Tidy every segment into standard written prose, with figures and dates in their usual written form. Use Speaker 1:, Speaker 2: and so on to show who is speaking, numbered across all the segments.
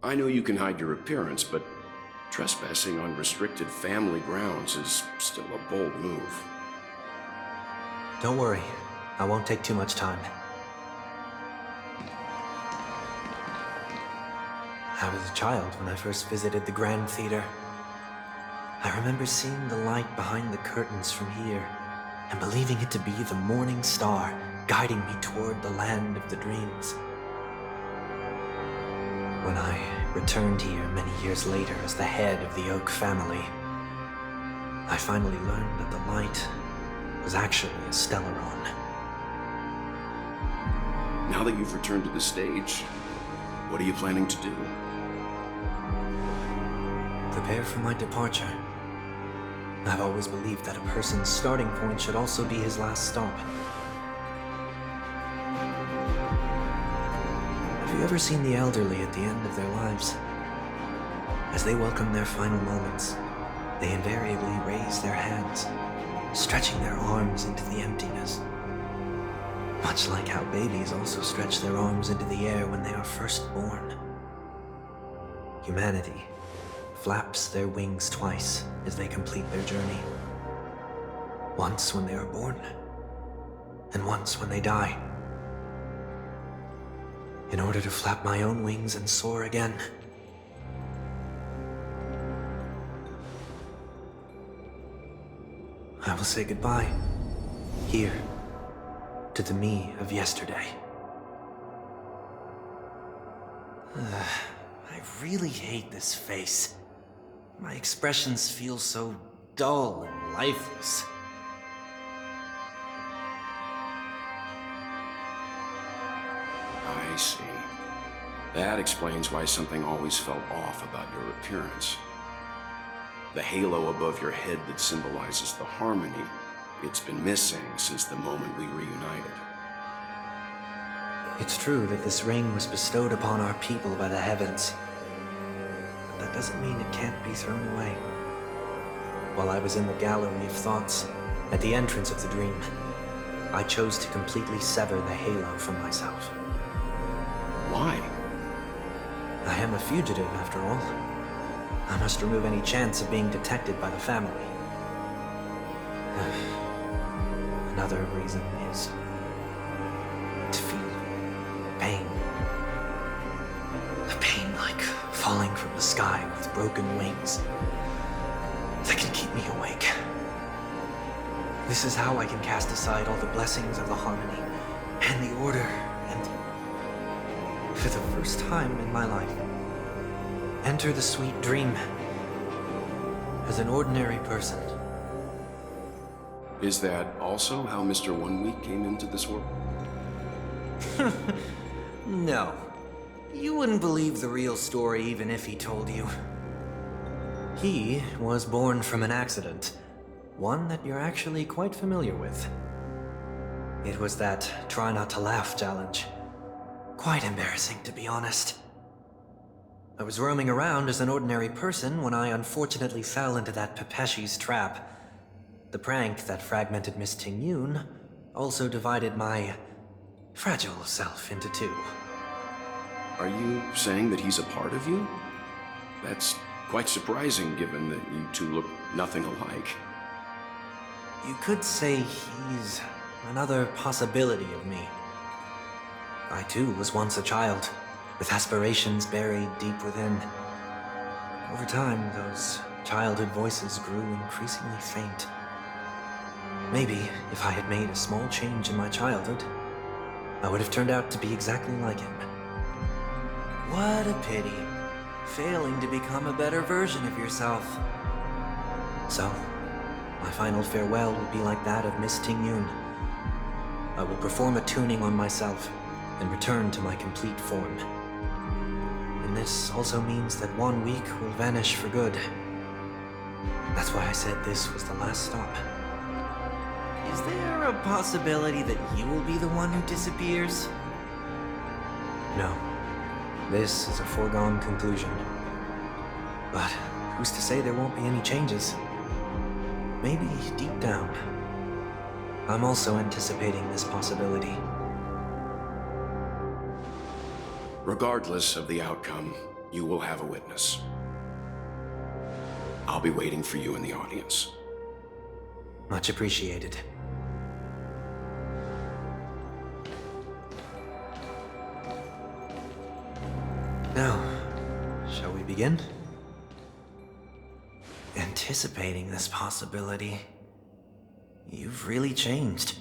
Speaker 1: I know you can hide your appearance, but trespassing on restricted family grounds is still a bold move.
Speaker 2: Don't worry, I won't take too much time. I was a child when I first visited the Grand Theater. I remember seeing the light behind the curtains from here, and believing it to be the morning star guiding me toward the land of the dreams. When I returned here many years later as the head of the Oak family, I finally learned that the light was actually a Stellaron.
Speaker 1: Now that you've returned to the stage, what are you planning to do?
Speaker 2: Prepare for my departure. I've always believed that a person's starting point should also be his last stop. Have you ever seen the elderly at the end of their lives? As they welcome their final moments, they invariably raise their hands, stretching their arms into the emptiness. Much like how babies also stretch their arms into the air when they are first born. Humanity flaps their wings twice as they complete their journey. Once when they are born, and once when they die. In order to flap my own wings and soar again. I will say goodbye, here, to the me of yesterday. I really hate this face. My expressions feel so dull and lifeless.
Speaker 1: I see. That explains why something always felt off about your appearance. The halo above your head that symbolizes the harmony, it's been missing since the moment we reunited.
Speaker 2: It's true that this ring was bestowed upon our people by the heavens. But that doesn't mean it can't be thrown away. While I was in the gallery of thoughts, at the entrance of the dream, I chose to completely sever the halo from myself.
Speaker 1: Why?
Speaker 2: I am a fugitive, after all. I must remove any chance of being detected by the family. Another reason is to feel pain. A pain like falling from the sky with broken wings that can keep me awake. This is how I can cast aside all the blessings of the harmony and the order and, for the first time in my life, enter the sweet dream as an ordinary person.
Speaker 1: Is that also how Mr. One Week came into this world?
Speaker 2: No. You wouldn't believe the real story even if he told you. He was born from an accident, one that you're actually quite familiar with. It was that try not to laugh challenge. Quite embarrassing, to be honest. I was roaming around as an ordinary person when I unfortunately fell into that Pepeshi's trap. The prank that fragmented Miss Ting-Yun also divided my fragile self into two.
Speaker 1: Are you saying that he's a part of you? That's quite surprising given that you two look nothing alike.
Speaker 2: You could say he's another possibility of me. I too was once a child, with aspirations buried deep within. Over time, those childhood voices grew increasingly faint. Maybe if I had made a small change in my childhood, I would have turned out to be exactly like him. What a pity, failing to become a better version of yourself. So, my final farewell will be like that of Miss Ting-Yun. I will perform a tuning on myself and return to my complete form. And this also means that 1 week will vanish for good. That's why I said this was the last stop. Is there a possibility that you will be the one who disappears? No. This is a foregone conclusion. But who's to say there won't be any changes? Maybe deep down, I'm also anticipating this possibility.
Speaker 1: Regardless of the outcome, you will have a witness. I'll be waiting for you in the audience.
Speaker 2: Much appreciated. Now, shall we begin? Anticipating this possibility, you've really changed.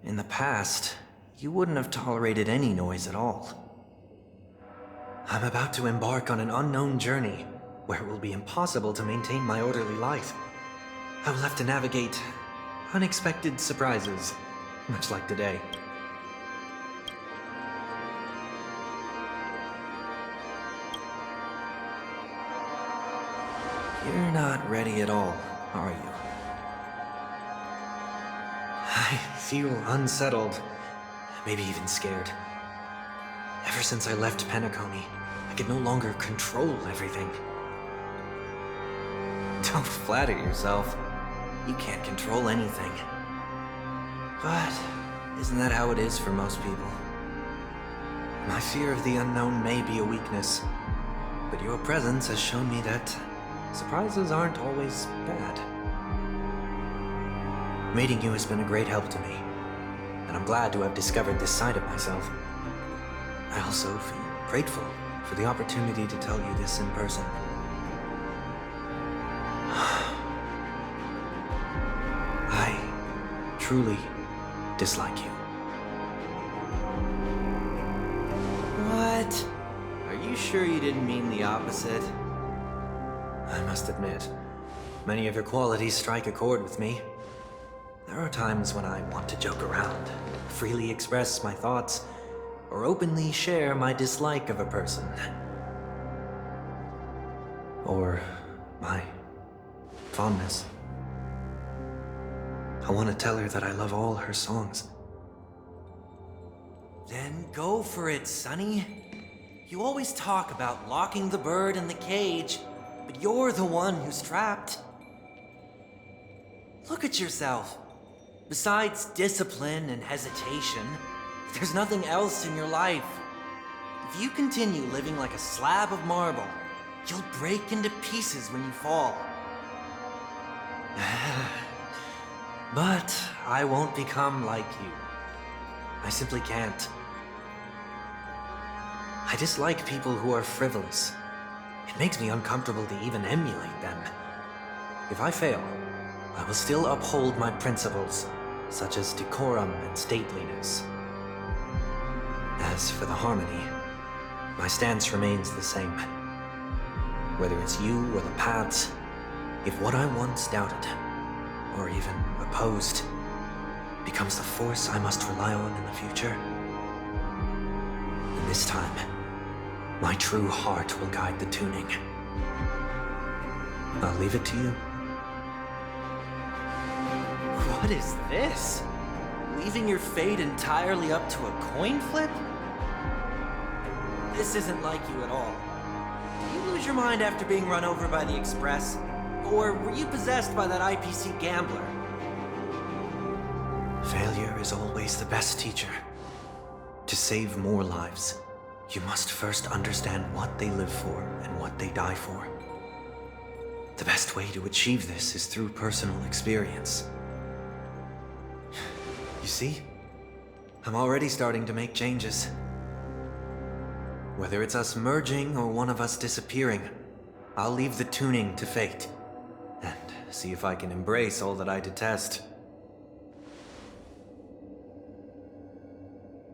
Speaker 2: In the past, you wouldn't have tolerated any noise at all. I'm about to embark on an unknown journey where it will be impossible to maintain my orderly life. I will have to navigate unexpected surprises, much like today. You're not ready at all, are you? I feel unsettled, maybe even scared. Ever since I left Penacony, I can no longer control everything. Don't flatter yourself. You can't control anything. But isn't that how it is for most people? My fear of the unknown may be a weakness, but your presence has shown me that surprises aren't always bad. Meeting you has been a great help to me, and I'm glad to have discovered this side of myself. I also feel grateful for the opportunity to tell you this in person. I truly dislike you. What? Are you sure you didn't mean the opposite? I must admit, many of your qualities strike a chord with me. There are times when I want to joke around, freely express my thoughts, or openly share my dislike of a person. Or my fondness. I want to tell her that I love all her songs. Then go for it, Sonny. You always talk about locking the bird in the cage, but you're the one who's trapped. Look at yourself. Besides discipline and hesitation, there's nothing else in your life. If you continue living like a slab of marble, you'll break into pieces when you fall. But I won't become like you. I simply can't. I dislike people who are frivolous. It makes me uncomfortable to even emulate them. If I fail, I will still uphold my principles, such as decorum and stateliness. As for the harmony, my stance remains the same. Whether it's you or the paths, if what I once doubted, or even opposed, becomes the force I must rely on in the future, then this time, my true heart will guide the tuning. I'll leave it to you. What is this? Leaving your fate entirely up to a coin flip? This isn't like you at all. Did you lose your mind after being run over by the Express? Or were you possessed by that IPC gambler? Failure is always the best teacher. To save more lives, you must first understand what they live for and what they die for. The best way to achieve this is through personal experience. You see? I'm already starting to make changes. Whether it's us merging or one of us disappearing, I'll leave the tuning to fate, and see if I can embrace all that I detest.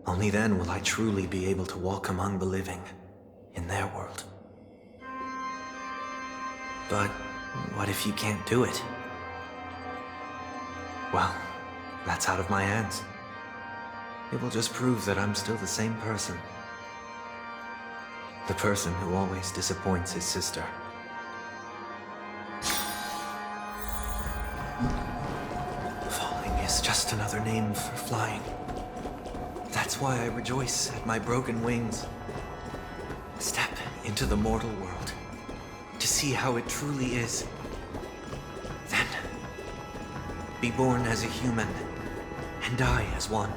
Speaker 2: Only then will I truly be able to walk among the living, in their world. But what if you can't do it? Well, that's out of my hands. It will just prove that I'm still the same person. The person who always disappoints his sister. Falling is just another name for flying. That's why I rejoice at my broken wings. Step into the mortal world to see how it truly is. Then, be born as a human and die as one.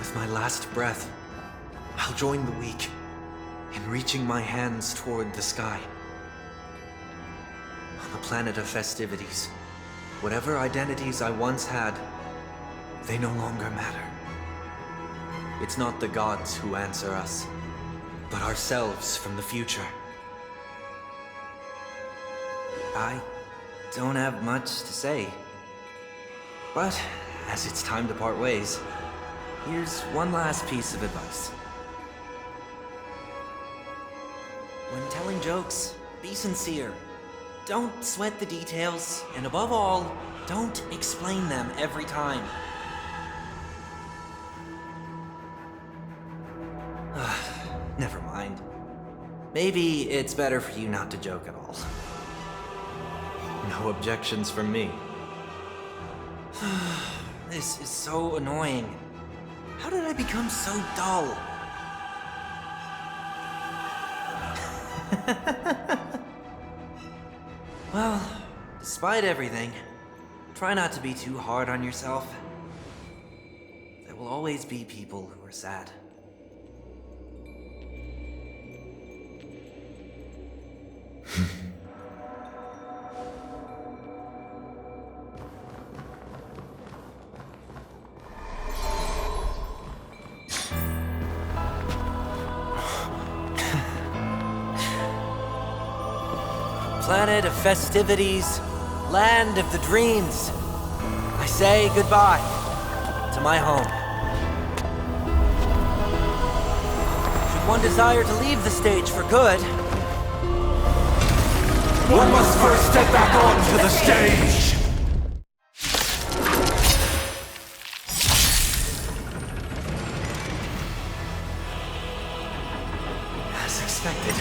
Speaker 2: With my last breath, I'll join the weak in reaching my hands toward the sky. On the planet of festivities, whatever identities I once had, they no longer matter. It's not the gods who answer us, but ourselves from the future. I don't have much to say, but as it's time to part ways, here's one last piece of advice. When telling jokes, be sincere. Don't sweat the details, and above all, don't explain them every time. Never mind. Maybe it's better for you not to joke at all. No objections from me. This is so annoying. How did I become so dull? Well, despite everything, try not to be too hard on yourself. There will always be people who are sad. Planet of festivities, land of the dreams. I say goodbye to my home. Should one desire to leave the stage for good,
Speaker 3: one must first step back onto the stage!
Speaker 2: as expected.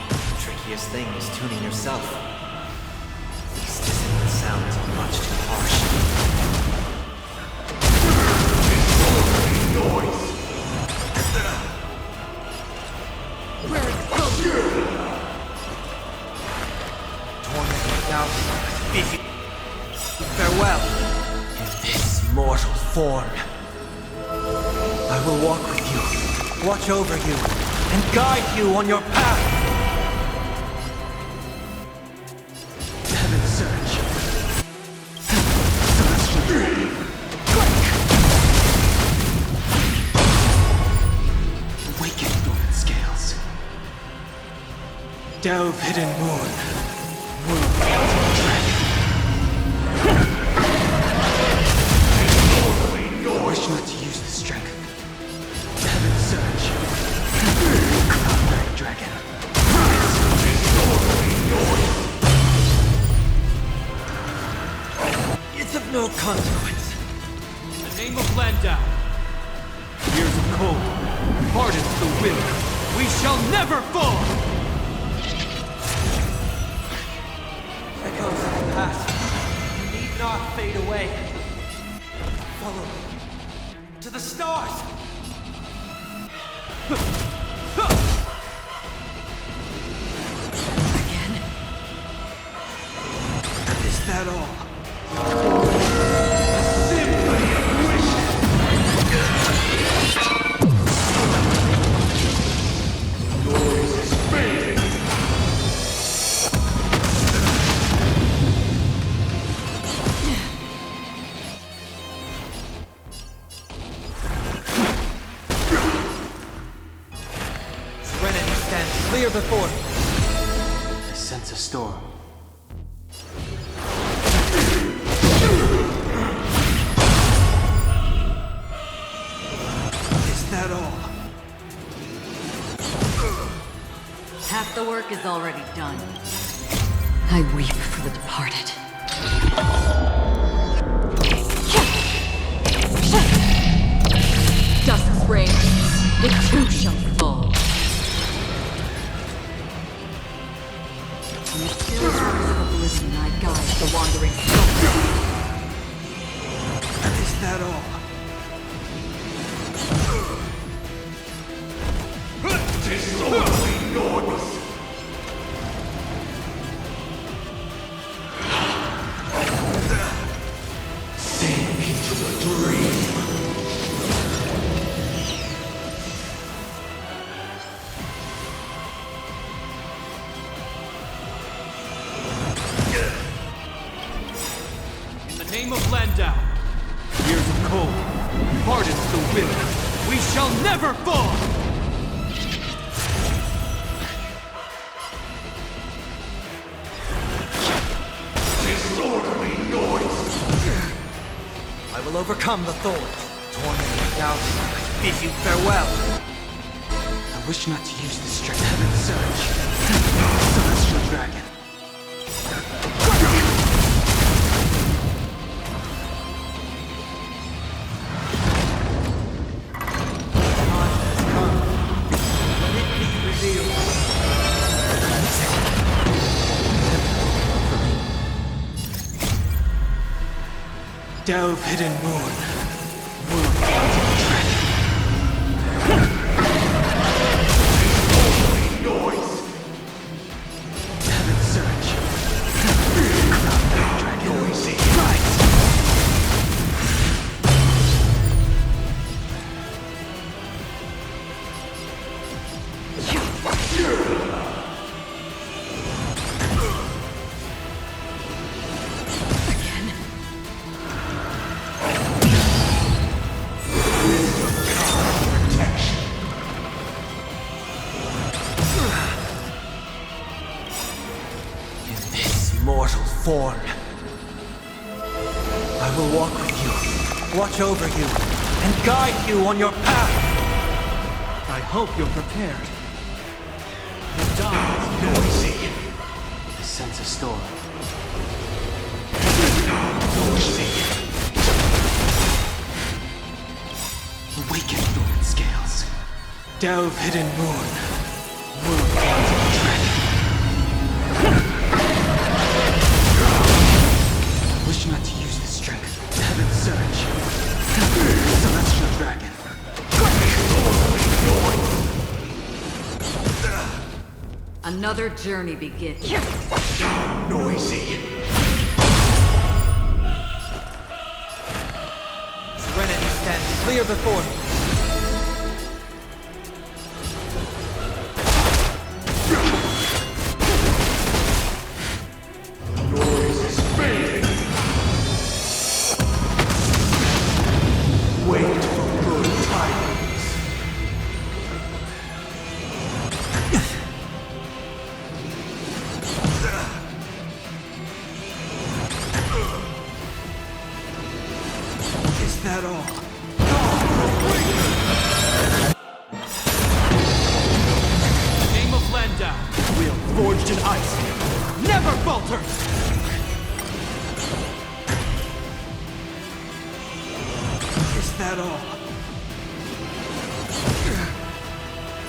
Speaker 2: The trickiest thing is tuning yourself. These dissonant sounds are much too harsh. Torment without vision. Farewell. In this mortal form, I will walk with you, watch over you, and guide you on your path.
Speaker 3: Delve hidden moon. I wish not to use the strength. Heaven surge. Cloud dragon.
Speaker 2: It's of no consequence.
Speaker 4: In the name of Landau, years of cold, hardens the will. We shall never fall!
Speaker 2: Echoes of the past need not fade away. Follow me to the stars.
Speaker 4: Again?
Speaker 3: Is that all?
Speaker 2: Clear before.
Speaker 3: I sense a storm. Is that all?
Speaker 5: Half the work is already done. I weep for the departed. Dusk reigns, it too shall fall. In the still waters of oblivion, I guide the wandering soul.
Speaker 3: Is that all? Tis only noise. Sink into a dream.
Speaker 4: name of Landau, years of cold hardens the will. We shall never fall!
Speaker 3: Disorderly noise!
Speaker 2: I will overcome the thorns. Tormented doubt, I bid you farewell.
Speaker 3: I wish not to use the strength of the surge. Celestial dragon.
Speaker 2: Time has come. Let it be revealed.
Speaker 3: Delve hidden moon. World haunting dragon. Disorderly noise. Heaven surge. Dragon. Noisy. Right.
Speaker 2: Mortal form. I will walk with you, watch over you, and guide you on your path.
Speaker 4: I hope you're prepared. The dawn is
Speaker 3: Noisy. I sense a storm. Noisy. Awaken dormant scales. Delve hidden moon. World haunting dragon. Wish not to use the strength. Heaven surge. Celestial dragon.
Speaker 5: Another journey begins.
Speaker 3: Noisy.
Speaker 2: Serenity stands clear before me.
Speaker 3: Noise is fading. Wait for good tidings. Is that all?
Speaker 4: name of Landau, will forged in ice, never falter!
Speaker 3: Is that all?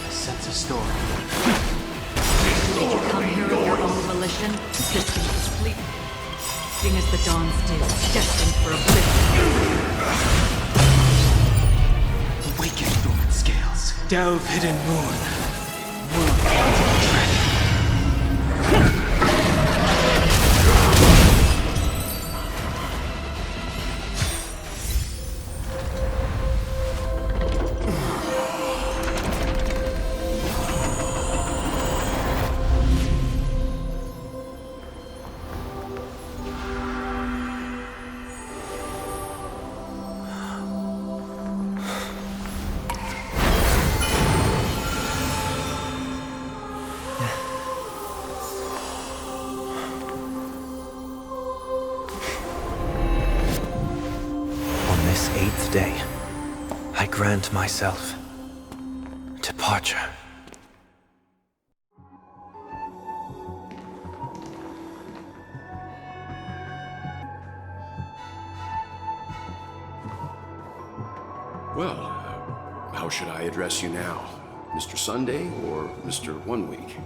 Speaker 3: I sense a storm.
Speaker 5: Did you come here of your own volition? System complete. Sting as the dawn still, destined for oblivion.
Speaker 3: Awaken dormant scales. Delve hidden moon. World haunting dragon.
Speaker 2: On this 8th day, I grant myself departure.
Speaker 1: Well, how should I address you now? Mr. Sunday or Mr. 1 Week?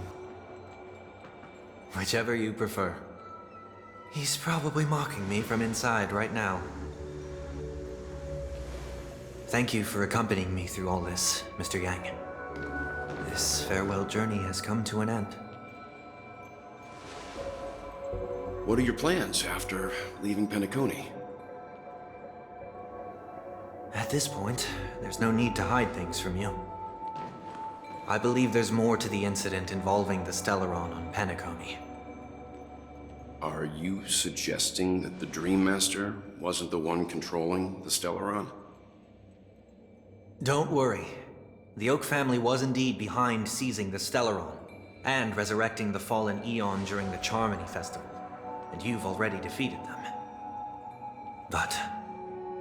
Speaker 2: Whichever you prefer. He's probably mocking me from inside right now. Thank you for accompanying me through all this, Mr. Yang. This farewell journey has come to an end.
Speaker 1: What are your plans after leaving Penacony?
Speaker 2: At this point, there's no need to hide things from you. I believe there's more to the incident involving the Stellaron on Penacony.
Speaker 1: Are you suggesting that the Dream Master wasn't the one controlling the Stellaron?
Speaker 2: Don't worry. The Oak family was indeed behind seizing the Stellaron and resurrecting the fallen Eon during the Charmony Festival, and you've already defeated them. But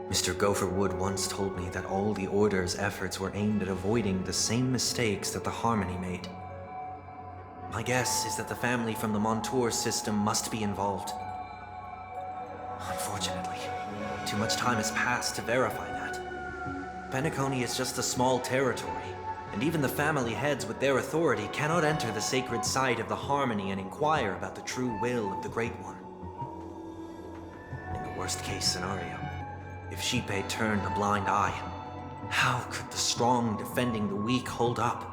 Speaker 2: Mr. Gopherwood once told me that all the Order's efforts were aimed at avoiding the same mistakes that the Harmony made. My guess is that the family from the Montour system must be involved. Unfortunately, too much time has passed to verify that. Penacony is just a small territory, and even the family heads with their authority cannot enter the sacred site of the Harmony and inquire about the true will of the Great One. In the worst-case scenario, if Xipe turned a blind eye, how could the strong defending the weak hold up?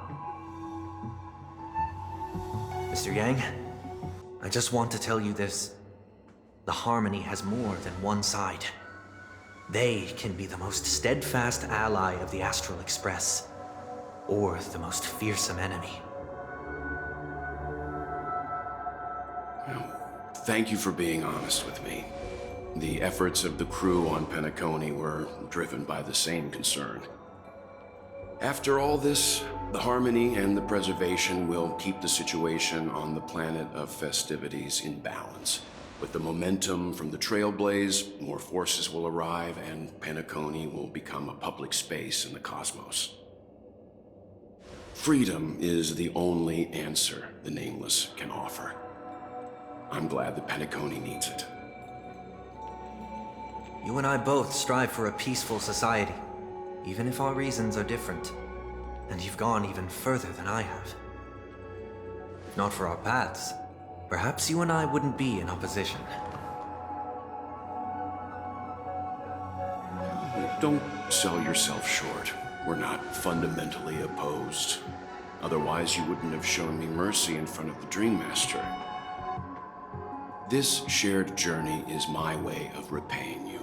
Speaker 2: Mr. Yang, I just want to tell you this. The Harmony has more than one side. They can be the most steadfast ally of the Astral Express, or the most fearsome enemy.
Speaker 1: Well, thank you for being honest with me. The efforts of the crew on Penacony were driven by the same concern. After all this, the Harmony and the Preservation will keep the situation on the planet of festivities in balance. With the momentum from the Trailblaze, more forces will arrive and Penacony will become a public space in the cosmos. Freedom is the only answer the Nameless can offer. I'm glad that Penacony needs it.
Speaker 2: You and I both strive for a peaceful society, even if our reasons are different. And you've gone even further than I have. If not for our paths, perhaps you and I wouldn't be in opposition.
Speaker 1: Don't sell yourself short. We're not fundamentally opposed. Otherwise, you wouldn't have shown me mercy in front of the Dream Master. This shared journey is my way of repaying you.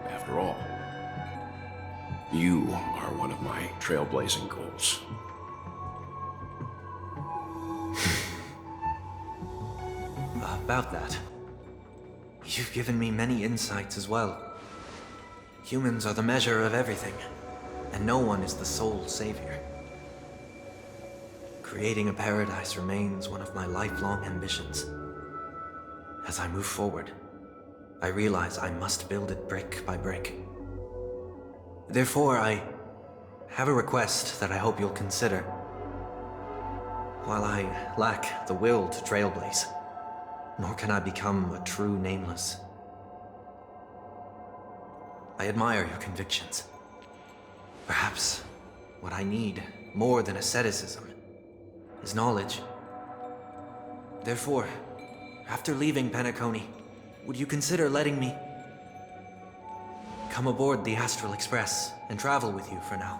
Speaker 1: After all, you are one of my trailblazing goals.
Speaker 2: About that, you've given me many insights as well. Humans are the measure of everything, and no one is the sole savior. Creating a paradise remains one of my lifelong ambitions. As I move forward, I realize I must build it brick by brick. Therefore, I have a request that I hope you'll consider. While I lack the will to trailblaze, nor can I become a true Nameless. I admire your convictions. Perhaps what I need, more than asceticism, is knowledge. Therefore, after leaving Penacony, would you consider letting me come aboard the Astral Express and travel with you for now?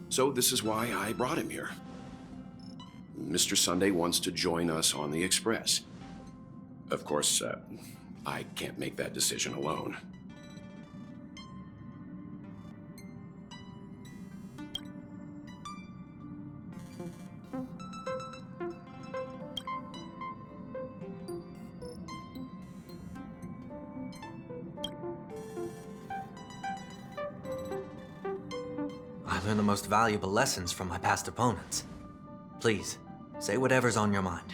Speaker 1: So this is why I brought him here. Mr. Sunday wants to join us on the Express. Of course, I can't make that decision alone.
Speaker 2: I learned the most valuable lessons from my past opponents. Please, say whatever's on your mind.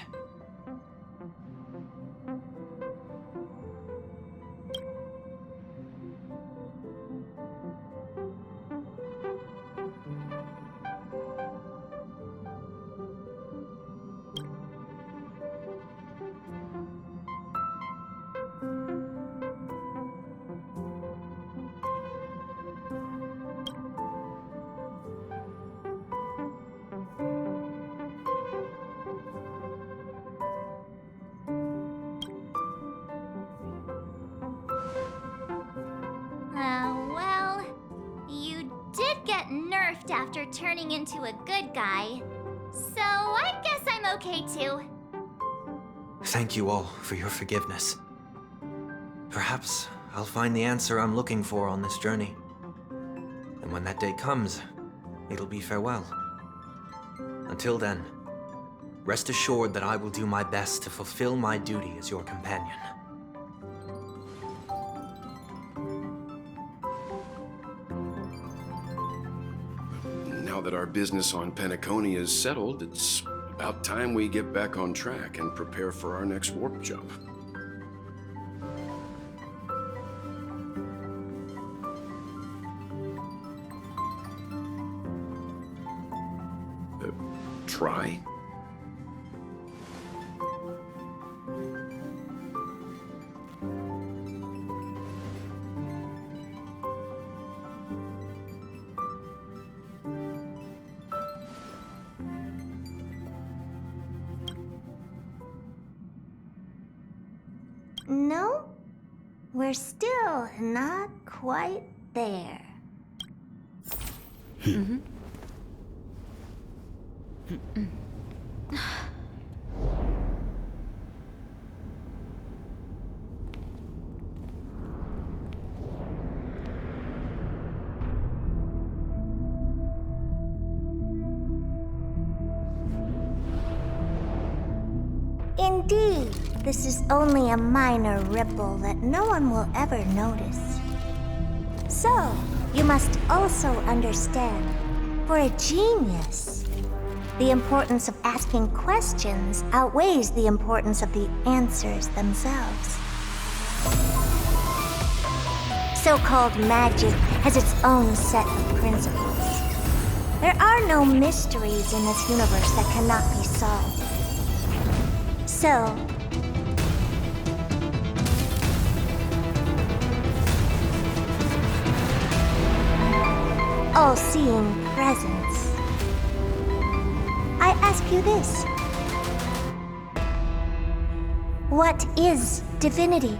Speaker 6: Well, you did get nerfed after turning into a good guy. So I guess I'm okay too.
Speaker 2: Thank you all for your forgiveness. Perhaps I'll find the answer I'm looking for on this journey. And when that day comes, it'll be farewell. Until then, rest assured that I will do my best to fulfill my duty as your companion.
Speaker 1: Now that our business on Penacony is settled, it's about time we get back on track and prepare for our next warp jump. Try?
Speaker 6: No, we're still not quite there. Indeed, this is only a minor ripple that no one will ever notice. So, you must also understand, for a genius, the importance of asking questions outweighs the importance of the answers themselves. So-called magic has its own set of principles. There are no mysteries in this universe that cannot be solved. So, all-seeing presence, I ask you this. What is divinity?